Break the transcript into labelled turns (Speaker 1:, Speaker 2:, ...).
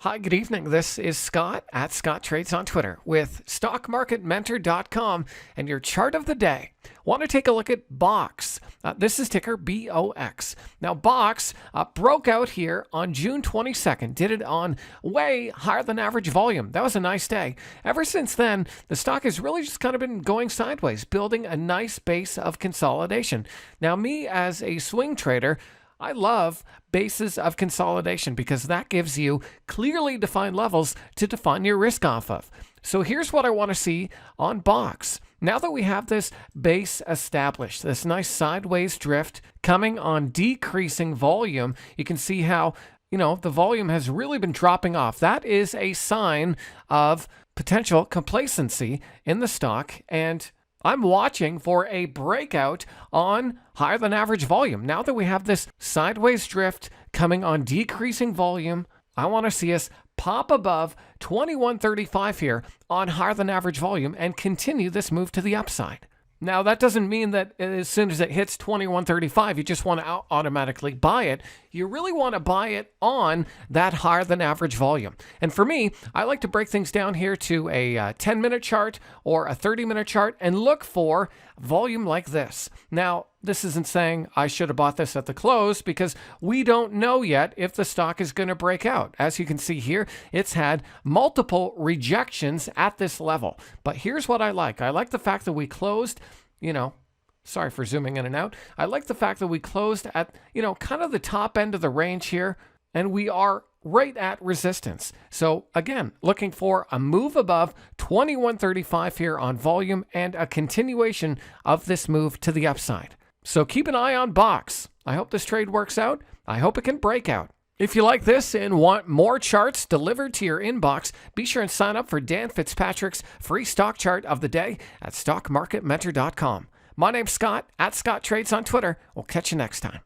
Speaker 1: Hi, good evening. This is Scott at Scott Trades on Twitter with StockMarketMentor.com and your chart of the day. Want to take a look at BOX. This is ticker BOX. Now, BOX broke out here on June 22nd, did it on way higher than average volume. That was a nice day. Ever since then, the stock has really just kind of been going sideways, building a nice base of consolidation. Now, me as a swing trader, I love bases of consolidation because that gives you clearly defined levels to define your risk off of. So here's what I want to see on BOX. Now that we have this base established, this nice sideways drift coming on decreasing volume, you can see how, the volume has really been dropping off. That is a sign of potential complacency in the stock, and I'm watching for a breakout on higher than average volume. Now that we have this sideways drift coming on decreasing volume, I want to see us pop above 2135 here on higher than average volume and continue this move to the upside. Now, that doesn't mean that as soon as it hits 2135, you just want to automatically buy it. You really want to buy it on that higher than average volume. And for me, I like to break things down here to a 10-minute chart or a 30-minute chart and look for volume like this. Now, this isn't saying I should have bought this at the close because we don't know yet if the stock is going to break out. As you can see here, it's had multiple rejections at this level. But here's what I like. I like the fact that we closed, sorry for zooming in and out. I like the fact that we closed at, kind of the top end of the range here, and we are right at resistance. So again, looking for a move above 2135 here on volume and a continuation of this move to the upside. So keep an eye on BOX. I hope this trade works out. I hope it can break out. If you like this and want more charts delivered to your inbox, be sure and sign up for Dan Fitzpatrick's free stock chart of the day at StockMarketMentor.com. My name's Scott at Scott Trades on Twitter. We'll catch you next time.